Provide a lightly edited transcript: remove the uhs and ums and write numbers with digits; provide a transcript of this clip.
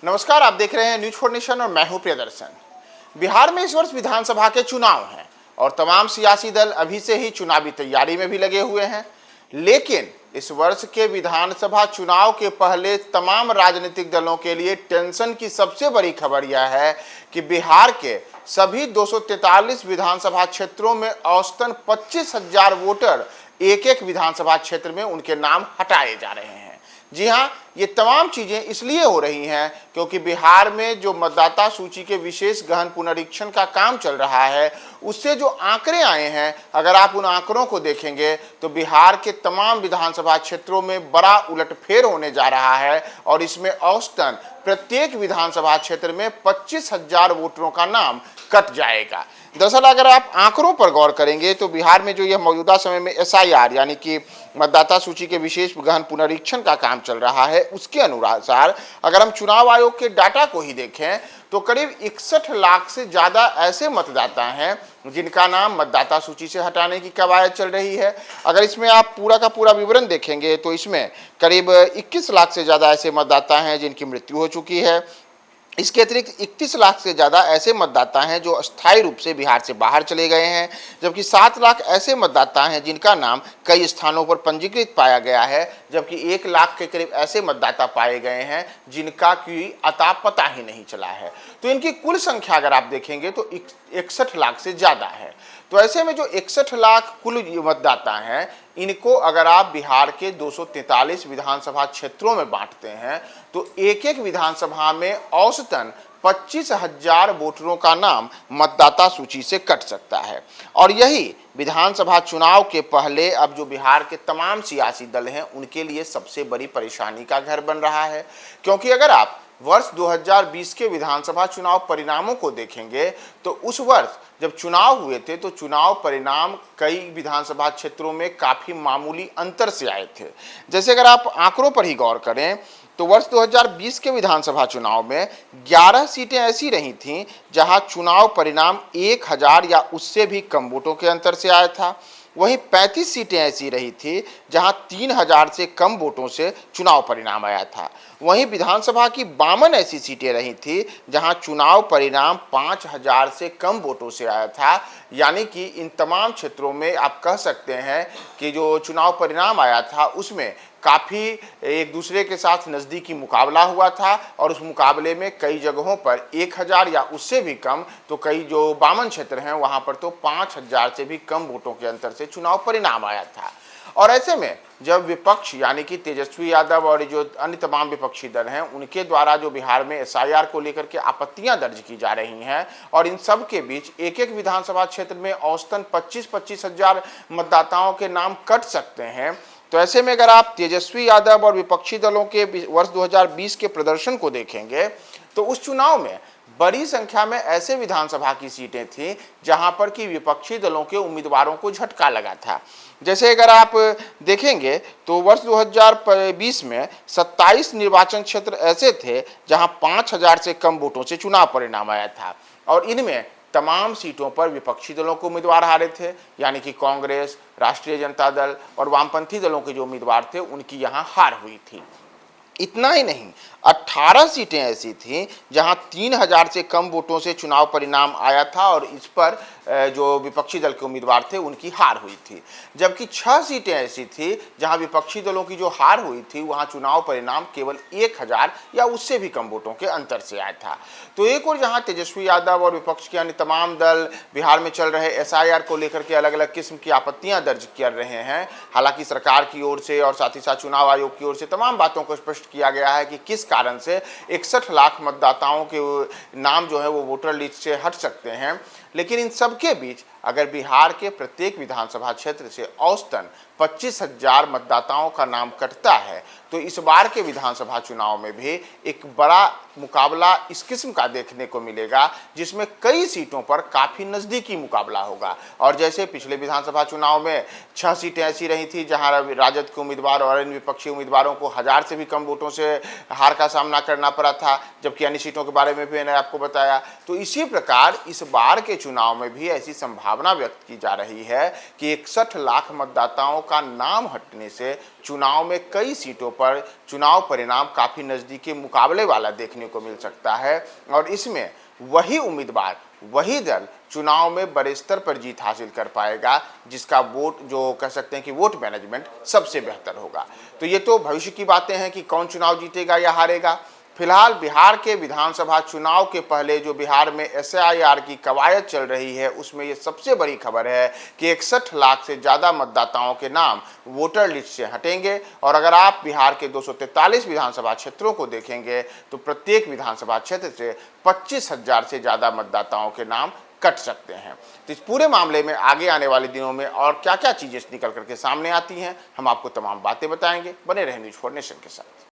नमस्कार, आप देख रहे हैं न्यूज फॉर नेशन और मैं हूं प्रियदर्शन। बिहार में इस वर्ष विधानसभा के चुनाव हैं और तमाम सियासी दल अभी से ही चुनावी तैयारी में भी लगे हुए हैं। लेकिन इस वर्ष के विधानसभा चुनाव के पहले तमाम राजनीतिक दलों के लिए टेंशन की सबसे बड़ी खबर यह है कि बिहार के सभी 243 विधानसभा क्षेत्रों में औसतन 25,000 वोटर एक एक विधानसभा क्षेत्र में उनके नाम हटाए जा रहे हैं। जी हाँ, ये तमाम चीजें इसलिए हो रही हैं क्योंकि बिहार में जो मतदाता सूची के विशेष गहन पुनरीक्षण का काम चल रहा है, उससे जो आंकड़े आए हैं, अगर आप उन आंकड़ों को देखेंगे तो बिहार के तमाम विधानसभा क्षेत्रों में बड़ा उलटफेर होने जा रहा है और इसमें औसतन प्रत्येक विधानसभा क्षेत्र में 25,000 वोटरों का नाम कट जाएगा। दरअसल अगर आप आंकड़ों पर गौर करेंगे तो बिहार में जो यह मौजूदा समय में SIR यानी कि मतदाता सूची के विशेष गहन पुनरीक्षण का काम चल रहा है, उसके अनुसार अगर हम चुनाव आयोग के डाटा को ही देखें तो करीब 61 लाख से ज़्यादा ऐसे मतदाता हैं जिनका नाम मतदाता सूची से हटाने की कवायद चल रही है। अगर इसमें आप पूरा का पूरा विवरण देखेंगे तो इसमें करीब 21 लाख से ज़्यादा ऐसे मतदाता हैं जिनकी मृत्यु हो चुकी है। इसके अतिरिक्त 31 लाख से ज़्यादा ऐसे मतदाता हैं जो अस्थायी रूप से बिहार से बाहर चले गए हैं, जबकि 7 लाख ऐसे मतदाता हैं जिनका नाम कई स्थानों पर पंजीकृत पाया गया है, जबकि 1 लाख के करीब ऐसे मतदाता पाए गए हैं जिनका कोई अता पता ही नहीं चला है। तो इनकी कुल संख्या अगर आप देखेंगे तो 61 लाख से ज़्यादा है। तो ऐसे में जो 61 लाख कुल मतदाता हैं, इनको अगर आप बिहार के 243 विधानसभा क्षेत्रों में बांटते हैं तो एक एक विधानसभा में औसतन 25,000 वोटरों का नाम मतदाता सूची से कट सकता है। और यही विधानसभा चुनाव के पहले अब जो बिहार के तमाम सियासी दल हैं उनके लिए सबसे बड़ी परेशानी का घर बन रहा है, क्योंकि अगर आप वर्ष 2020 के विधानसभा चुनाव परिणामों को देखेंगे तो उस वर्ष जब चुनाव हुए थे तो चुनाव परिणाम कई विधानसभा क्षेत्रों में काफ़ी मामूली अंतर से आए थे। जैसे अगर आप आंकड़ों पर ही गौर करें तो वर्ष 2020 के विधानसभा चुनाव में 11 सीटें ऐसी रही थीं जहां चुनाव परिणाम 1000 या उससे भी कम वोटों के अंतर से आया था। वहीं 35 सीटें ऐसी रही थी जहां 3000 से कम वोटों से चुनाव परिणाम आया था। वहीं विधानसभा की 52 ऐसी सीटें रही थी जहां चुनाव परिणाम 5000 से कम वोटों से आया था। यानी कि इन तमाम क्षेत्रों में आप कह सकते हैं कि जो चुनाव परिणाम आया था उसमें काफ़ी एक दूसरे के साथ नज़दीकी मुकाबला हुआ था और उस मुकाबले में कई जगहों पर 1000 या उससे भी कम, तो कई जो 52 क्षेत्र हैं वहाँ पर तो 5000 से भी कम वोटों के अंतर से चुनाव परिणाम आया था। और ऐसे में जब विपक्ष यानी कि तेजस्वी यादव और जो अन्य तमाम विपक्षी दल हैं उनके द्वारा जो बिहार में SIR को लेकर के आपत्तियां दर्ज की जा रही हैं और इन सब के बीच एक एक विधानसभा क्षेत्र में औसतन 25-25 हजार मतदाताओं के नाम कट सकते हैं, तो ऐसे में अगर आप तेजस्वी यादव और विपक्षी दलों के वर्ष 2020 के प्रदर्शन को देखेंगे तो उस चुनाव में बड़ी संख्या में ऐसे विधानसभा की सीटें थीं जहां पर कि विपक्षी दलों के उम्मीदवारों को झटका लगा था। जैसे अगर आप देखेंगे तो वर्ष 2020 में 27 निर्वाचन क्षेत्र ऐसे थे जहां 5000 से कम वोटों से चुनाव परिणाम आया था और इनमें तमाम सीटों पर विपक्षी दलों के उम्मीदवार हारे थे, यानी कि कांग्रेस, राष्ट्रीय जनता दल और वामपंथी दलों के जो उम्मीदवार थे उनकी यहां हार हुई थी। इतना ही नहीं, 18 सीटें ऐसी थीं जहां 3000 से कम वोटों से चुनाव परिणाम आया था और इस पर जो विपक्षी दल के उम्मीदवार थे उनकी हार हुई थी। जबकि 6 सीटें ऐसी थी जहां विपक्षी दलों की जो हार हुई थी वहां चुनाव परिणाम केवल 1000 या उससे भी कम वोटों के अंतर से आया था। तो एक और जहां तेजस्वी यादव और विपक्ष के अन्य तमाम दल बिहार में चल रहे SIR को लेकर के अलग अलग किस्म की आपत्तियां दर्ज कर रहे हैं, हालांकि सरकार की ओर से और साथ ही साथ चुनाव आयोग की ओर से तमाम बातों को स्पष्ट किया गया है कि किस कारण से 61 लाख मतदाताओं के नाम जो है वो वोटर लिस्ट से हट सकते हैं। लेकिन इन सब के बीच अगर बिहार के प्रत्येक विधानसभा क्षेत्र से औसतन 25,000 मतदाताओं का नाम कटता है तो इस बार के विधानसभा चुनाव में भी एक बड़ा मुकाबला इस किस्म का देखने को मिलेगा जिसमें कई सीटों पर काफ़ी नज़दीकी मुकाबला होगा। और जैसे पिछले विधानसभा चुनाव में 6 सीटें ऐसी रही थी जहां राजद के उम्मीदवार और अन्य विपक्षी उम्मीदवारों को 1000 से भी कम वोटों से हार का सामना करना पड़ा था, जबकि अन्य सीटों के बारे में भी मैंने आपको बताया। तो इसी प्रकार इस बार के चुनाव में भी ऐसी संभावना संभावना व्यक्त की जा रही है कि 61 लाख मतदाताओं का नाम हटने से चुनाव में कई सीटों पर चुनाव परिणाम काफी नजदीकी मुकाबले वाला देखने को मिल सकता है और इसमें वही उम्मीदवार, वही दल चुनाव में बड़े स्तर पर जीत हासिल कर पाएगा जिसका वोट, जो कह सकते हैं कि वोट मैनेजमेंट सबसे बेहतर होगा। तो ये तो भविष्य की बातें हैं कि कौन चुनाव जीतेगा या हारेगा। फिलहाल बिहार के विधानसभा चुनाव के पहले जो बिहार में SIR की कवायद चल रही है उसमें ये सबसे बड़ी खबर है कि 61 लाख से ज़्यादा मतदाताओं के नाम वोटर लिस्ट से हटेंगे और अगर आप बिहार के 243 विधानसभा क्षेत्रों को देखेंगे तो प्रत्येक विधानसभा क्षेत्र से 25,000 से ज़्यादा मतदाताओं के नाम कट सकते हैं। तो इस पूरे मामले में आगे आने वाले दिनों में और क्या क्या चीज़ें निकल करके सामने आती हैं, हम आपको तमाम बातें बताएंगे। बने रहें न्यूज़ 4 नेशन के साथ।